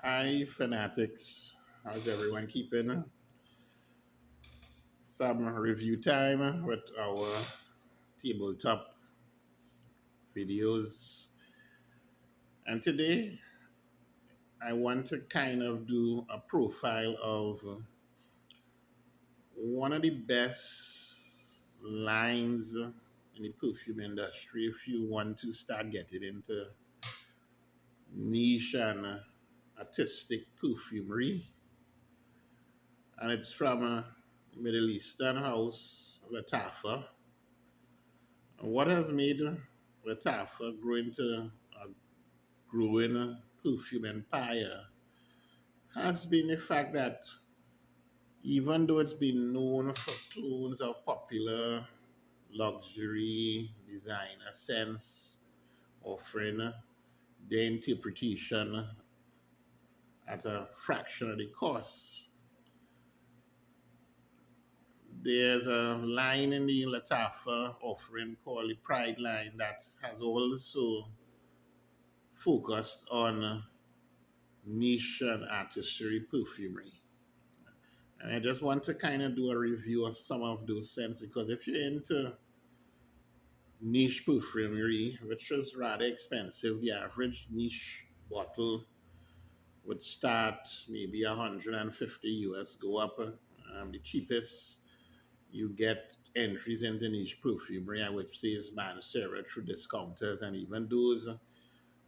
Hi, fanatics. How's everyone keeping? Some review time with our tabletop videos. And today, I want to kind of do a profile of one of the best lines in the perfume industry if you want to start getting into niche and artistic perfumery. And it's from a Middle Eastern house, Lattafa. What has made Lattafa grow into a growing perfume empire has been the fact that even though it's been known for clones of popular luxury designer scents, offering their interpretation at a fraction of the cost, there's a line in the Lattafa offering called the Pride line that has also focused on niche and artistry perfumery. And I just want to kind of do a review of some of those scents because if you're into niche perfumery, which is rather expensive, the average niche bottle would start maybe 150 US, go up. The cheapest you get entries into niche perfumery, I would say, is Mancera through discounters, and even those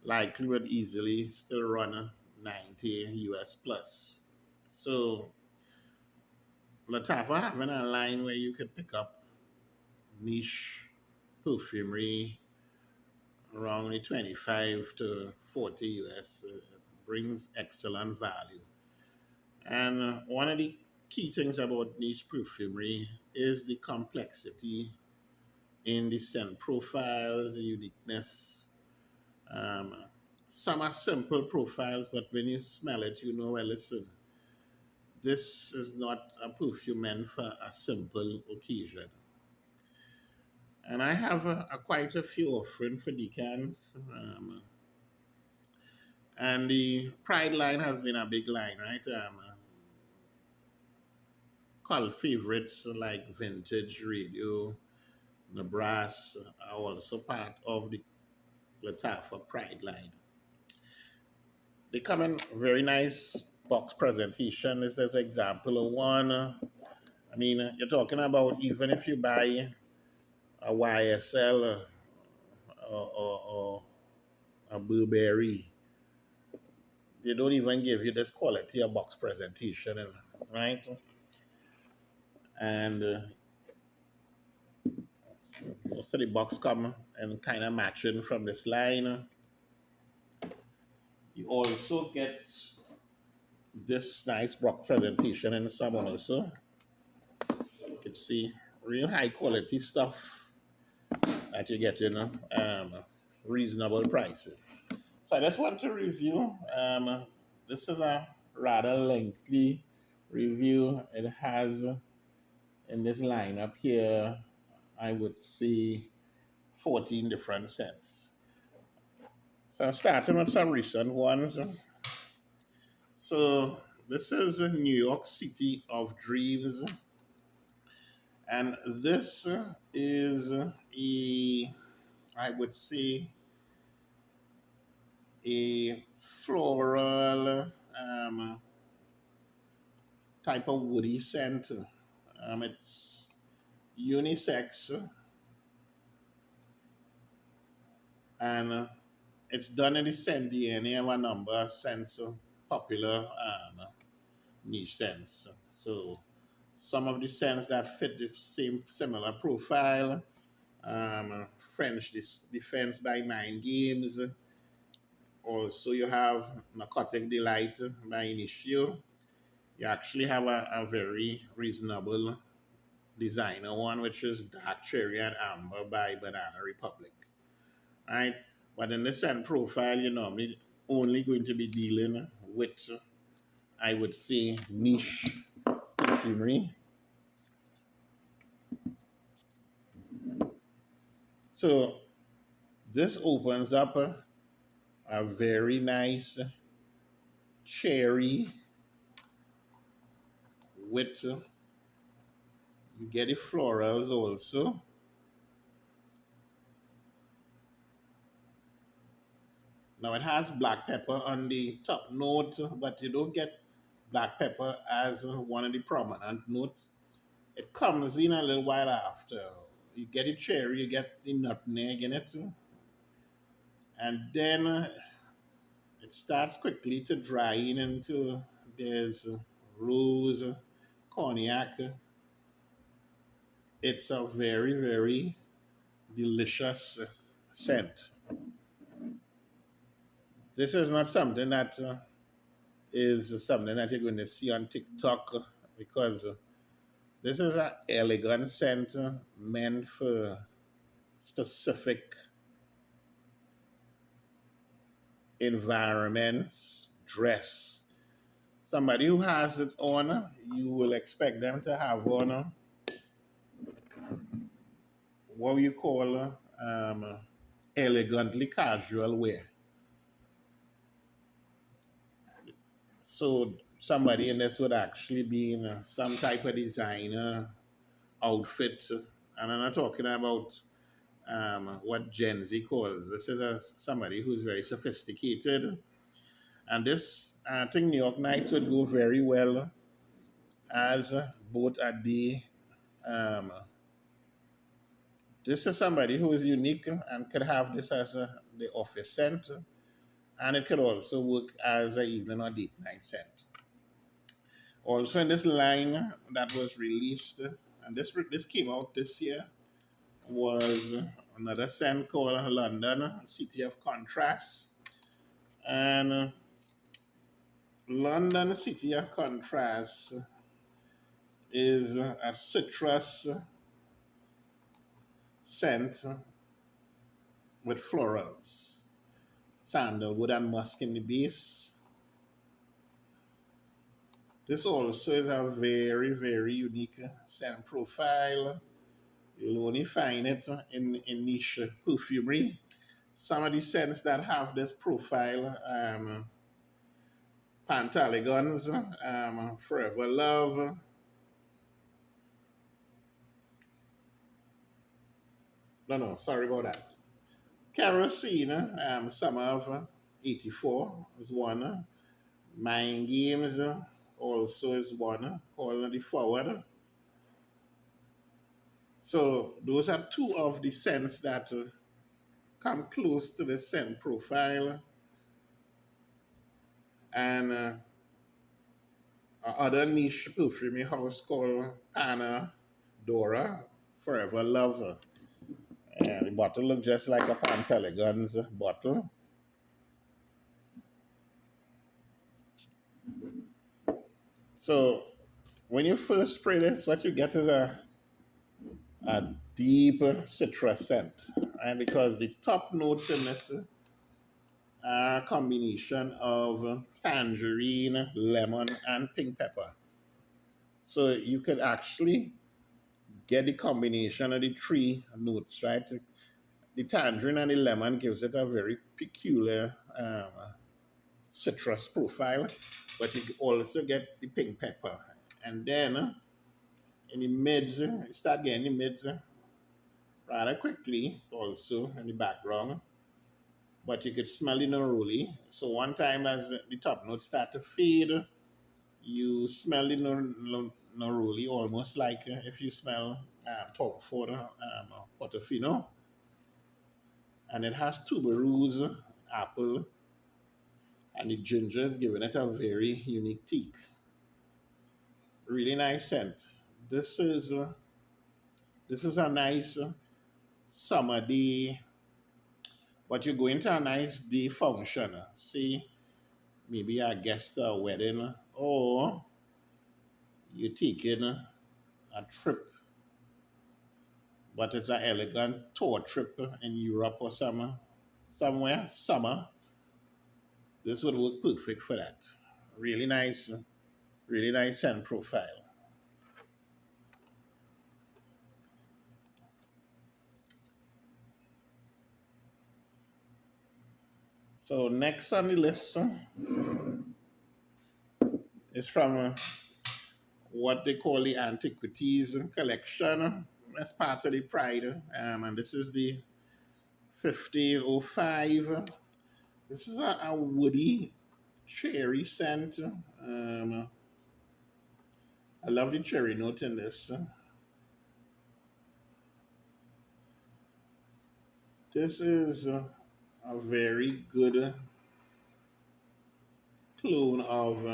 likely would easily still run 90 US plus. So Lattafa having a line where you could pick up niche perfumery around the 25 to 40 US brings excellent value. And one of the key things about niche perfumery is the complexity in the scent profiles, the uniqueness. Um, some are simple profiles, but when you smell it, you know, well, listen, this is not a perfume meant for a simple occasion. And I have quite a few offering for decants. And the Pride line has been a big line, right? Cult favorites like Vintage Radio, Nebraska are also part of the Lattafa Pride line. They come in very nice box presentation. This is an example of one. I mean, you're talking about even if you buy a YSL or a Burberry, they don't even give you this quality of box presentation, right? And most of the box come and kind of matching from this line. You also get this nice box presentation in some also. You can see real high quality stuff that you get in reasonable prices. So I just want to review. This is a rather lengthy review. It has in this lineup here, I would say 14 different scents. So I'm starting with some recent ones. So this is New York City of Dreams. And this is I would say, a floral type of woody scent. It's unisex and it's done in the scent DNA of a number of scents, popular niche scents. So some of the scents that fit the same similar profile, French Defense by Mind Games. Also, you have Narcotic Delight by Initio. You actually have a very reasonable designer one, which is Dark Cherry and Amber by Banana Republic. Right? But in the scent profile, you're normally only going to be dealing with, I would say, niche perfumery. So this opens up a very nice cherry with you get the florals also. Now it has black pepper on the top note, but you don't get black pepper as one of the prominent notes. It comes in a little while after. You get the cherry, you get the nutmeg in it, and then it starts quickly to dry in into there's rose, cognac. It's a very, very delicious scent. This is not something that is something that you're going to see on TikTok because this is an elegant scent meant for specific environments, dress. Somebody who has it on, you will expect them to have on what you call elegantly casual wear. So somebody in this would actually be in some type of designer outfit, and I'm not talking about what Gen Z calls. This is somebody who's very sophisticated, and this I think New York Nights would go very well as both at the. This is somebody who is unique and could have this as the office scent, and it could also work as an evening or date night scent. Also, in this line that was released, and this came out this year, was another scent called London City of Contrast. And London City of Contrast is a citrus scent with florals, sandalwood and musk in the base. This also is a very, very unique scent profile. You'll only find it in niche perfumery. Some of the scents that have this profile, Pantalegons, Forever Love, no, sorry about that. Kerosene, Summer of 84 is one. Mind Games also is one, called The Forward. So those are two of the scents that come close to the scent profile. And other niche perfume house called Pana Dora, Forever Love. And the bottle look just like a Pantelegon's bottle. So when you first spray this, what you get is a deep citrus scent. And because the top notes in this are a combination of tangerine, lemon, and pink pepper. So you could actually get the combination of the three notes, right? The tangerine and the lemon gives it a very peculiar citrus profile, but you also get the pink pepper. And then in the mids, you start getting the mids rather quickly also in the background, but you could smell the neroli. So one time as the top notes start to fade, you smell the neroli almost like if you smell Tom Ford Portofino. And it has tuberose, apple, and the ginger is giving it a very unique teak. Really nice scent. This is uh, this is a nice summer day, but you're going to a nice day function. See, maybe a guest wedding, or you're taking a trip, but it's an elegant tour trip in Europe or somewhere summer. This would work perfect for that. Really nice, really nice scent profile. So next on the list It's from what they call the Antiquities Collection. That's part of the Pride. And this is the 5005. This is a woody cherry scent. I love the cherry note in this. This is a very good clone of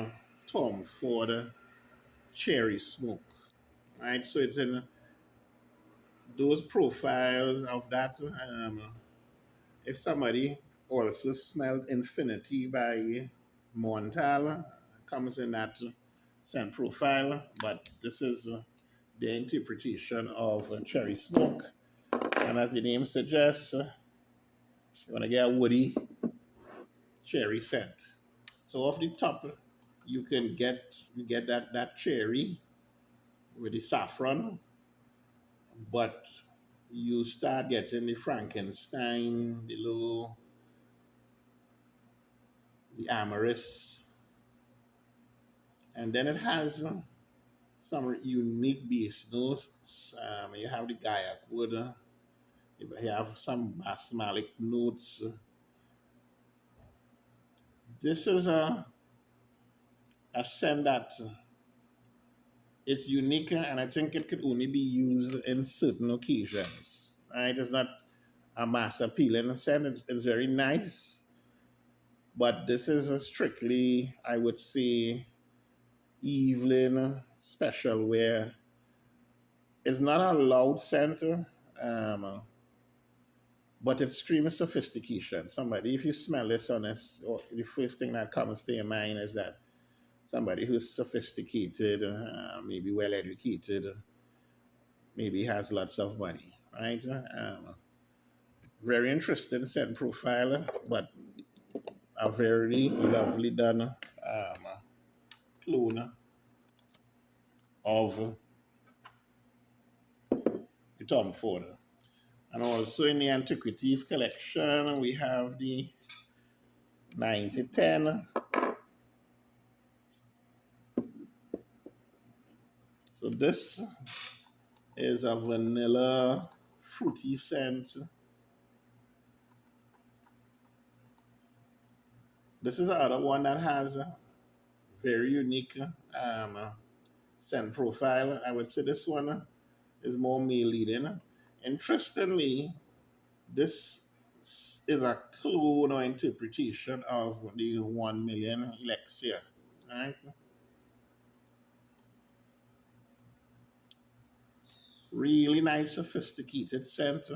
Tom Ford cherry smoke. Right, so it's in those profiles of that. If somebody also smelled Infinity by Montal, comes in that scent profile, but this is the interpretation of cherry smoke. And as the name suggests, you want to get a woody cherry scent. So off the top, you get that cherry with the saffron, but you start getting the Frankenstein, the amorous, and then it has some unique base notes. You have the Gaiac wood, you have some basmalic notes. This is a scent that it's unique, and I think it could only be used in certain occasions. Right? It's not a mass appealing scent. It's very nice, but this is a strictly, I would say, evening special where it's not a loud scent, but it screams sophistication. Somebody, if you smell this on this, or the first thing that comes to your mind is that somebody who's sophisticated, maybe well educated, maybe has lots of money, right? Very interesting scent profile, but a very lovely done clone of the Tom Ford. And also in the Antiquities collection, we have the 9010. So this is a vanilla fruity scent. This is another one that has a very unique scent profile. I would say this one is more male leading. Interestingly, this is a clone or interpretation of the 1 million elixir. Right? Really nice, sophisticated scent.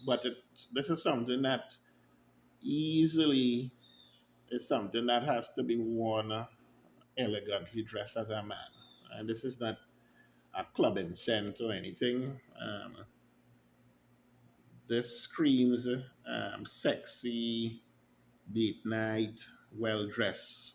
But this is something that easily is something that has to be worn elegantly dressed as a man. And this is not a clubbing scent or anything. This screams sexy, date night, well dressed.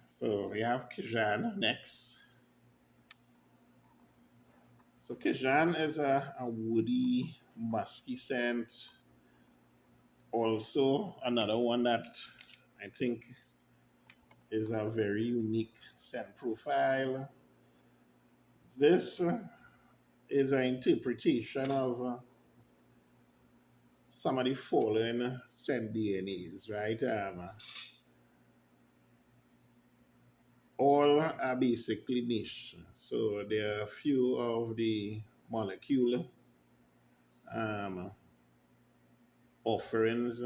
So we have Kijan next. So Kijan is a woody, musky scent. Also, another one that I think is a very unique scent profile. This is an interpretation of some of the fallen scent DNAs, right? All are basically niche. So there are a few of the molecule um, offerings.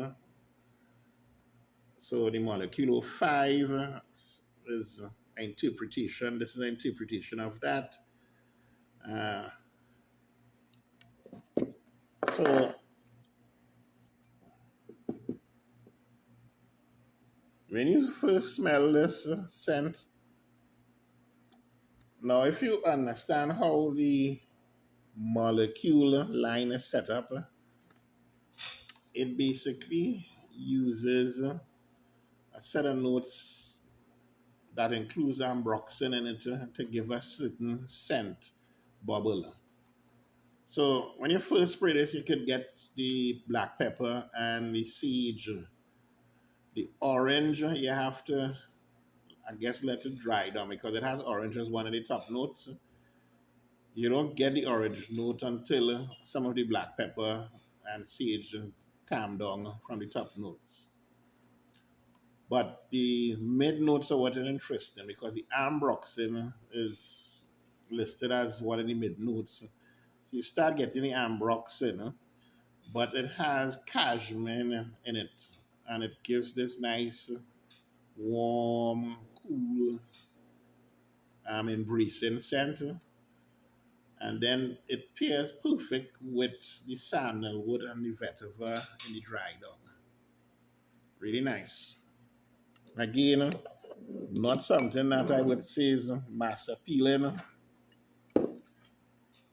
So the molecule 5 is an interpretation. This is an interpretation of that. Uh, so when you first smell this scent, now if you understand how the molecule line is set up, it basically uses a set of notes that includes ambroxan in it to give a certain scent bubble. So when you first spray this, you could get the black pepper and the sage. The orange, you have to, I guess, let it dry down because it has orange as one of the top notes. You don't get the orange note until some of the black pepper and sage calm down from the top notes. But the mid notes are what is interesting because the ambroxan is listed as one of the mid notes. So you start getting the ambroxan, but it has cashmere in it, and it gives this nice, warm, cool, embracing scent. And then it pairs perfect with the sandalwood and the vetiver in the dry down. Really nice. Again, not something that I would say is mass appealing,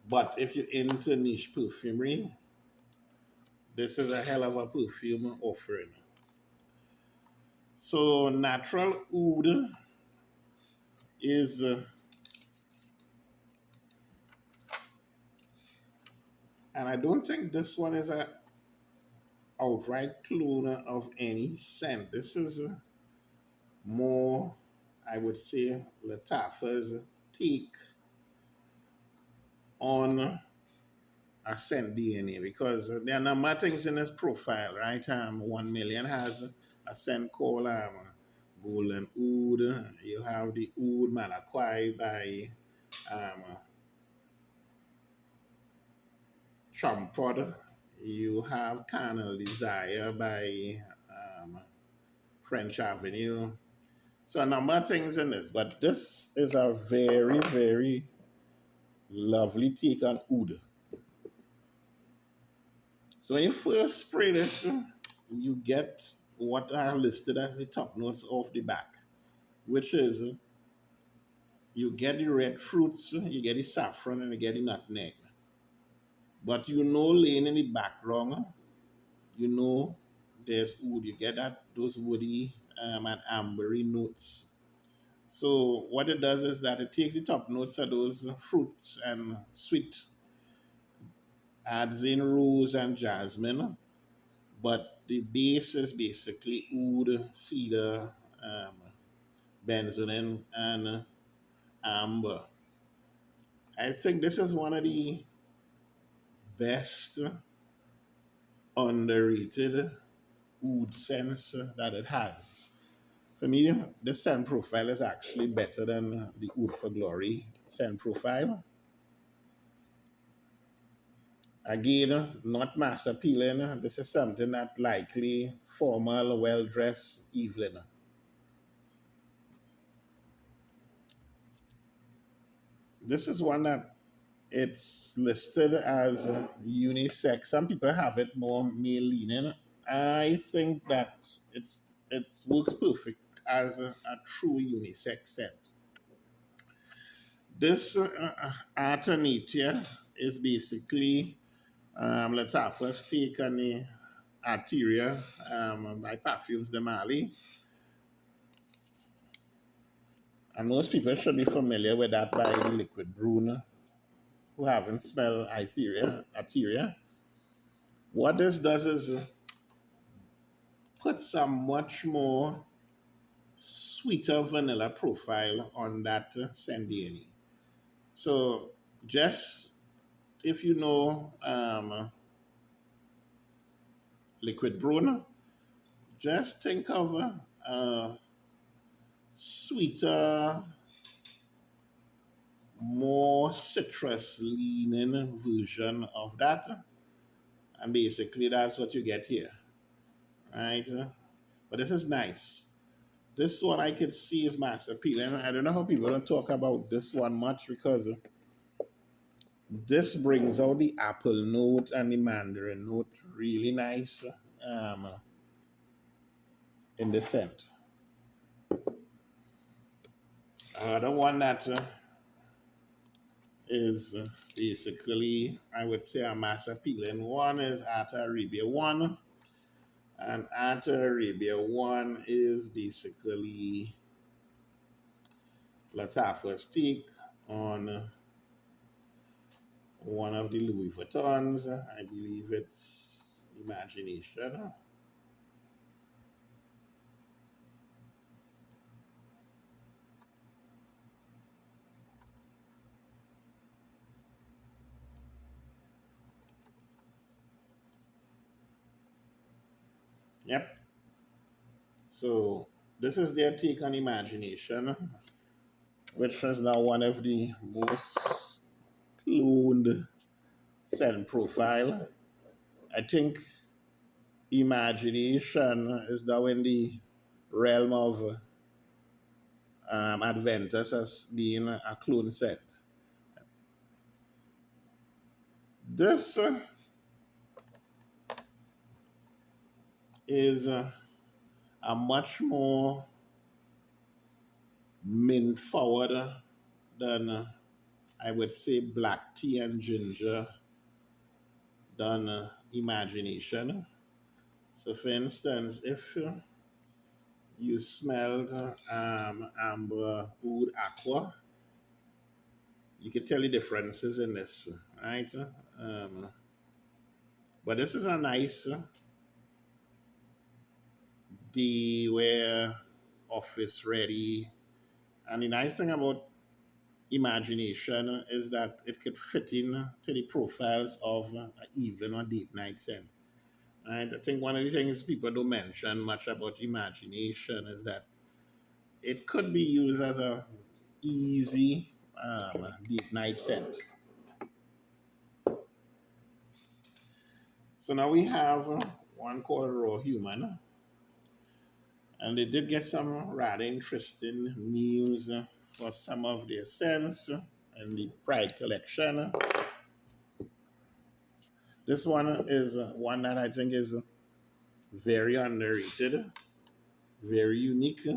but if you're into niche perfumery, this is a hell of a perfume offering. So, natural oud is, and I don't think this one is a outright clone of any scent. This is more, I would say, Lattafa's take on a scent DNA because there are a number of things in this profile, right? 1 million has a scent called Golden Oud. You have the Oud Malachi by um, Champford. You have Carnal Desire by French Avenue. So a number of things in this, but this is a very, very lovely take on oud. So when you first spray this, you get what are listed as the top notes off the back, which is you get the red fruits, you get the saffron, and you get the nutmeg. But you know, laying in the background, you know there's oud. You get those woody and ambery notes. So what it does is that it takes the top notes of those fruits and sweet, adds in rose and jasmine, but the base is basically oud, cedar, um, benzoin, and amber. I think this is one of the best underrated oud scents that it has. For me, the scent profile is actually better than the Oud for Glory scent profile. Again, not mass appealing. This is something that likely formal, well dressed evening. This is one that it's listed as unisex. Some people have it more male leaning. I think that it works perfect as a true unisex scent. This Artenitia is basically Lattafa's take on the Arteria by Perfumes de Mali. And most people should be familiar with that by Liquid Brune, who haven't smelled Arteria. What this does is put some much more sweeter vanilla profile on that Sandiani. So just if you know Liquid Brune, just think of a sweeter, more citrus leaning version of that. And basically that's what you get here, right? But this is nice. This one I could see is mass appealing. I don't know how people don't talk about this one much because this brings out the apple note and the mandarin note really nice um, in the scent. The one that is basically, I would say, a mass appealing one is Ata Arabia 1. And Ata Arabia 1 is basically Lattafa's take on one of the Louis Vuittons. I believe it's Imagination. Yep. So this is their take on Imagination, which is now one of the most cloned scent profile. I think Imagination is now in the realm of Adventus as being a clone scent. This is a much more mint forward than I would say black tea and ginger than Imagination. So, for instance, if you smelled amber oud aqua, you could tell the differences in this, right? Um, but this is a nice day wear office ready. And the nice thing about Imagination is that it could fit in to the profiles of an evening or date night scent. Right? I think one of the things people don't mention much about Imagination is that it could be used as a easy date night scent. So now we have one called Raw Human, and they did get some rather interesting news for some of their scents in the Pride collection. This one is one that I think is very underrated, very unique.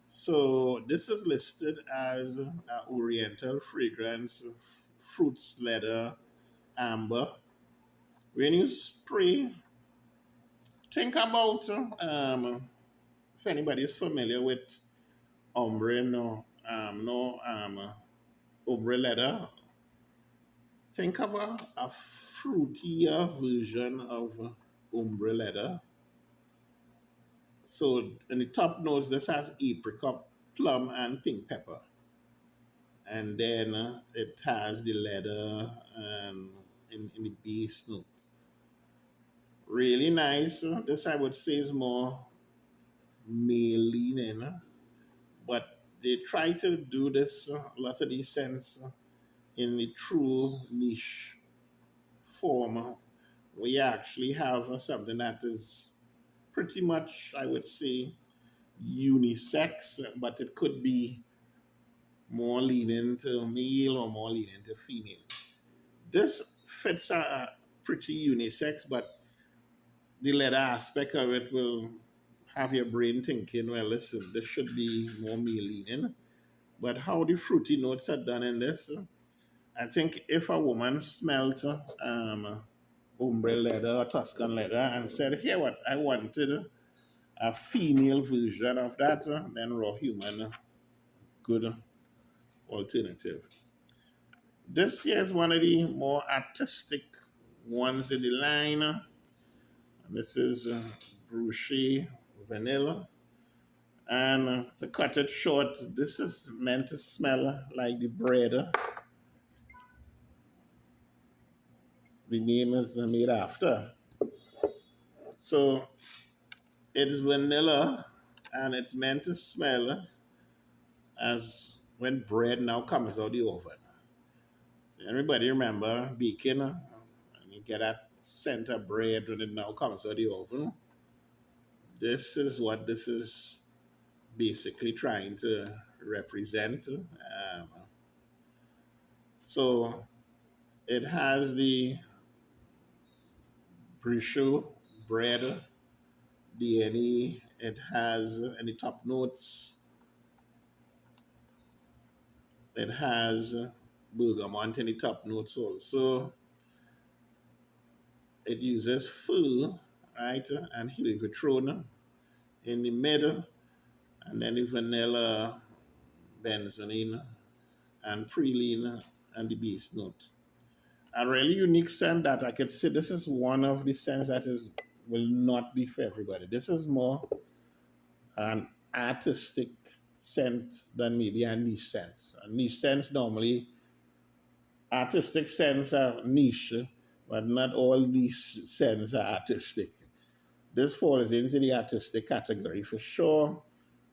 So this is listed as an Oriental fragrance, fruits, leather, amber. When you spray, think about if anybody is familiar with ombre, ombre leather. Think of a fruitier version of ombre leather. So in the top notes, this has apricot, plum, and pink pepper. And then it has the leather in the base note. Really nice. This I would say is more male leaning, but they try to do this, a lot of these scents in the true niche form. We actually have something that is pretty much, I would say, unisex, but it could be more leaning to male or more leaning to female. This fits pretty unisex, but the leather aspect of it will have your brain thinking, well, listen, this should be more male leaning. But how the fruity notes are done in this, I think if a woman smelt ombre leather or Tuscan leather and said, here, what I wanted a female version of that, then Raw Human, good alternative. This here is one of the more artistic ones in the line. And this is Bruchet Vanilla. And to cut it short, this is meant to smell like the bread the name is made after. So it's vanilla and it's meant to smell as when bread now comes out the oven. So everybody remember baking and you get that scent of bread when it now comes out of the oven. This is what this is basically trying to represent. So it has the Brichot bread DNA. It has in the top notes. It has bergamot in the top notes also. It uses fir, right, and heliotrope in the middle, and then the vanilla, benzoin, and praline, and the base note. a really unique scent that I could say this is one of the scents that is will not be for everybody. This is more an artistic scent than maybe a niche scent. A niche scent normally artistic scents are niche, but not all niche scents are artistic. This falls into the artistic category for sure.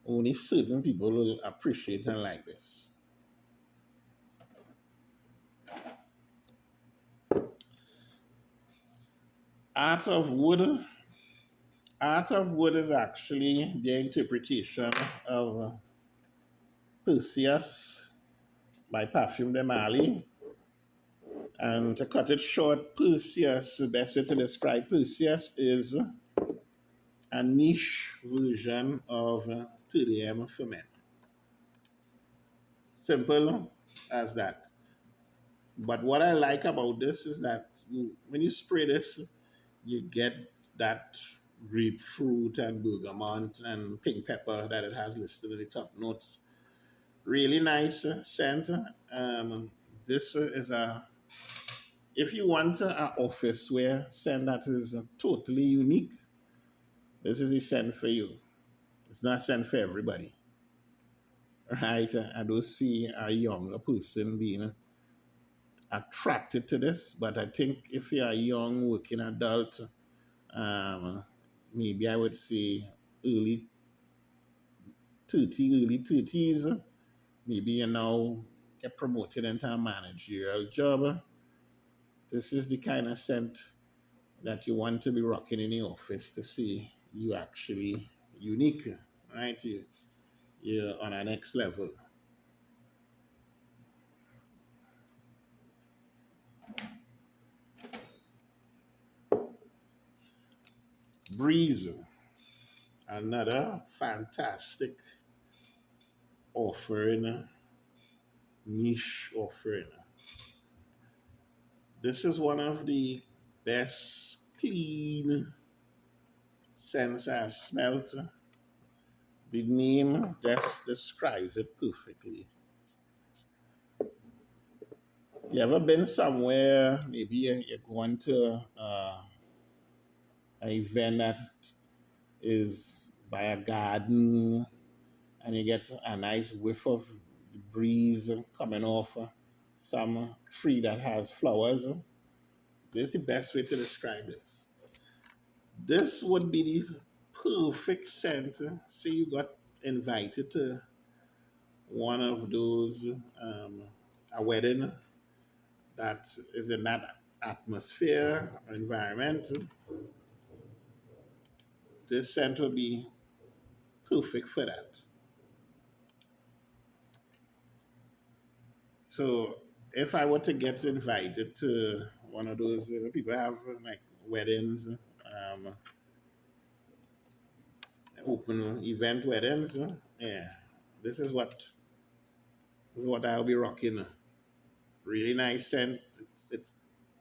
Only certain people will appreciate and like this. Art of Wood. Art of Wood is actually the interpretation of Perseus by Parfum de Mali. And to cut it short, Perseus, the best way to describe Perseus is a niche version of 30M for men. Simple as that. But what I like about this is that when you spray this, you get that grapefruit and bergamot and pink pepper that it has listed in the top notes. Really nice scent. This is a, if you want an office wear scent that is totally unique, this is the scent for you. It's not scent for everybody, right? I don't see a younger person being attracted to this, but I think if you're a young working adult, um, maybe I would say early 30s, maybe you now get promoted into a managerial job. This is the kind of scent that you want to be rocking in the office to see you actually unique, right? You're on a next level. Breeze, another fantastic offering, niche offering. This is one of the best clean scents I've smelt. The name just describes it perfectly. You ever been somewhere, maybe you're going to an event that is by a garden and you get a nice whiff of breeze coming off some tree that has flowers? This is the best way to describe this. This would be the perfect scent. Say you got invited to one of those, a wedding that is in that atmosphere or environment. This scent would be perfect for that. So if I were to get invited to one of those, people have like weddings, open event weddings, yeah, this is what I'll be rocking. Really nice scent. It's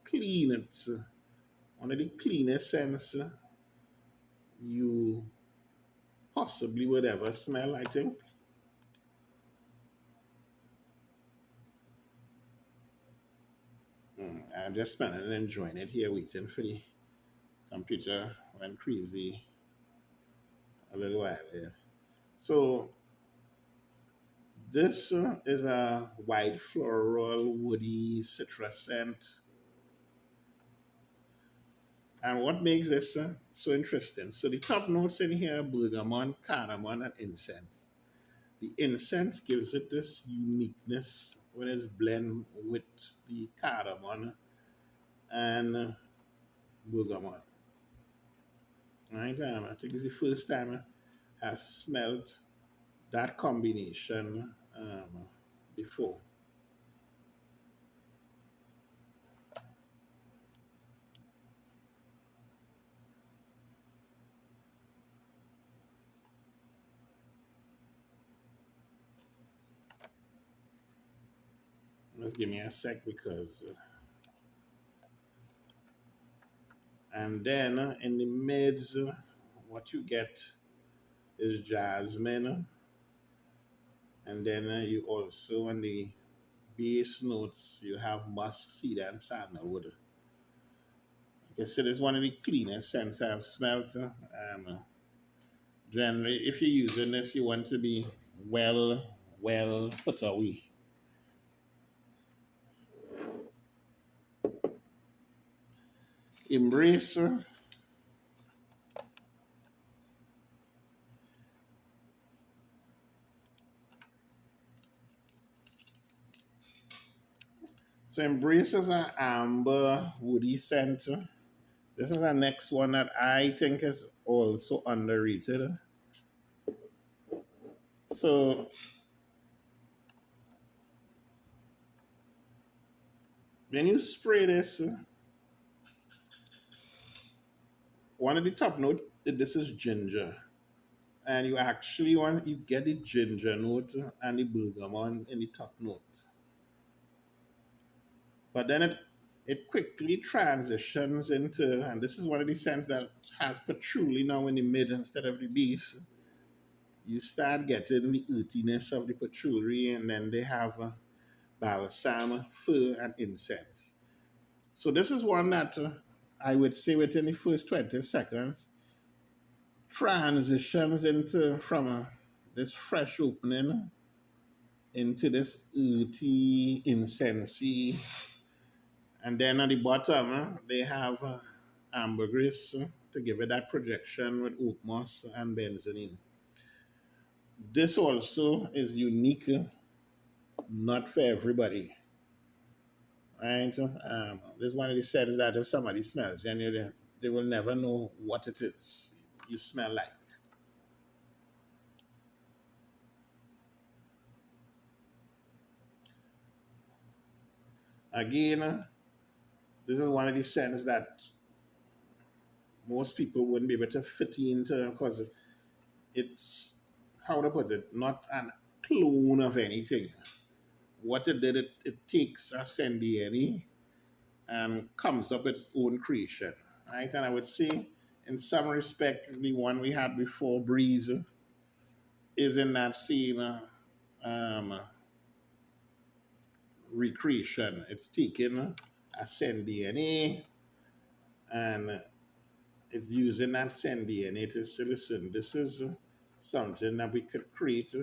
clean. It's one of the cleanest scents you possibly would ever smell, I think. I'm just smelling and enjoying it here, waiting for the computer. Went crazy a little while here. So this is a white floral, woody citrus scent. And what makes this so interesting? So the top notes in here: bergamot, cardamom, and incense. The incense gives it this uniqueness when it's blended with the cardamom and bergamot. Right? I think it's the first time I've smelled that combination before. Just give me a sec because. And then in the mids, what you get is jasmine. And then you also, on the base notes, you have musk, cedar, and sandalwood. Like I said, it's one of the cleanest scents I've smelled. Generally, if you're using this, you want to be well put away. Embrace. So Embrace is an amber woody scent. This is the next one that I think is also underrated. So when you spray this, one of the top note, this is ginger. And you actually want, you get the ginger note and the bergamot in the top note. But then it quickly transitions into, and this is one of the scents that has patchouli now in the mid instead of the base. You start getting the earthiness of the patchouli, and then they have balsam, fir, and incense. So this is one that I would say within the first 20 seconds transitions into from this fresh opening into this earthy, incensey, and then at the bottom they have ambergris to give it that projection with oak moss and benzoline. This also is unique, not for everybody. Right? This one of the said is that if somebody smells, then they will never know what it is you smell like. Again, this is one of the scents that most people wouldn't be able to fit into because it's, how to put it, not an clone of anything. What it did, it takes a Sendieni and comes up its own creation, right? And I would say, in some respect, the one we had before, Breeze, is in that same um, recreation. It's taking a Sendieni and it's using that Sendieni to say, listen, this is something that we could create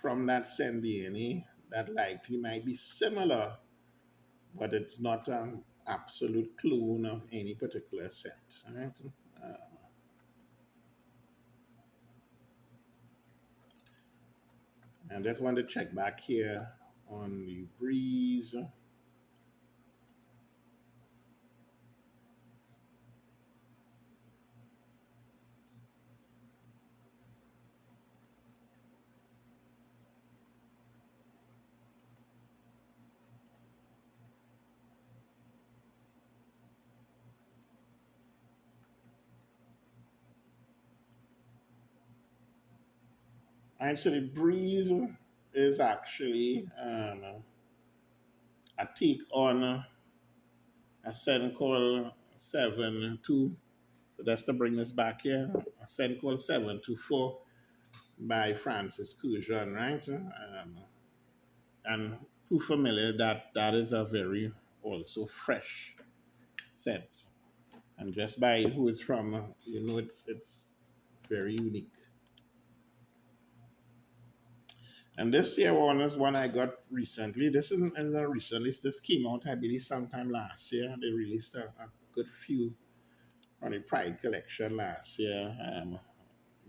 from that Sendieni that likely might be similar, but it's not an absolute clone of any particular scent. Right? Uh, and just want to check back here on the breeze. Actually, breeze is actually a take on a scent called 7-2. So that's to bring us back here. A scent called 724 by Francis Cujon, right? And who familiar that is a very also fresh scent. And just by who it's from, it's very unique. And this here one is one I got recently. This isn't recently. This came out, I believe, sometime last year. They released a good few on the Pride Collection last year.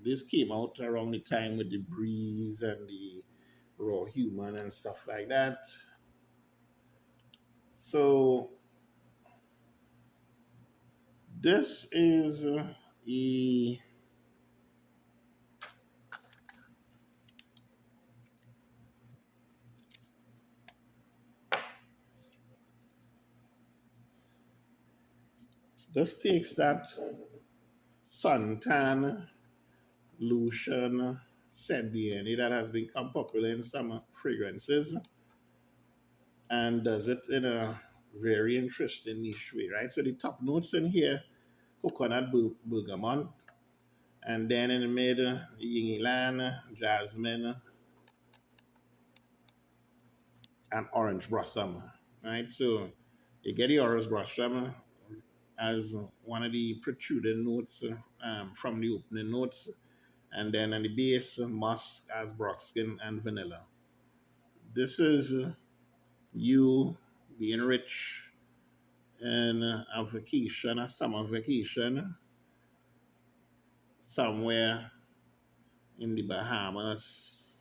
This came out around the time with the Breeze and the Raw Human and stuff like that. So this is a this takes that suntan lotion scent DNA that has become popular in some fragrances and does it in a very interesting niche way, right? So the top notes in here, coconut bergamot, and then in the middle, ylang ylang, jasmine, and orange blossom, right? So you get the orange blossom as one of the protruding notes from the opening notes, and then on the base, musk as broskin and vanilla. This is you being rich in a vacation, a summer vacation, somewhere in the Bahamas.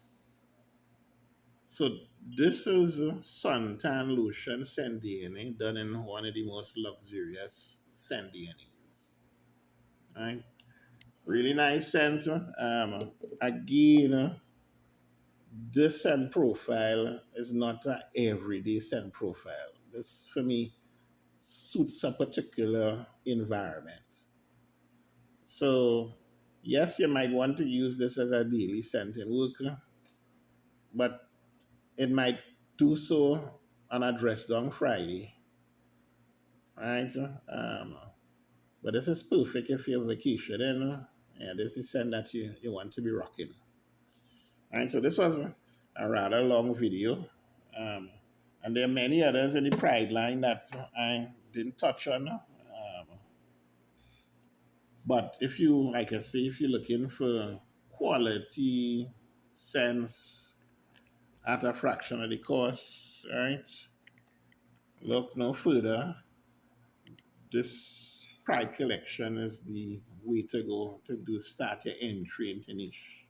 So this is suntan lotion Sendiani done in one of the most luxurious Sendianis. Right? Really nice scent. Again, this scent profile is not an everyday scent profile. This, for me, suits a particular environment. So, yes, you might want to use this as a daily scent in work, but it might do so on a dress down Friday, right? But this is perfect if you're vacationing. Yeah, this is scent that you want to be rocking. Right, so this was a rather long video. Um, and there are many others in the Pride line that I didn't touch on. But if you, like I say, if you're looking for quality sense at a fraction of the cost, right? Look no further. This Pride collection is the way to go to do start your entry into niche.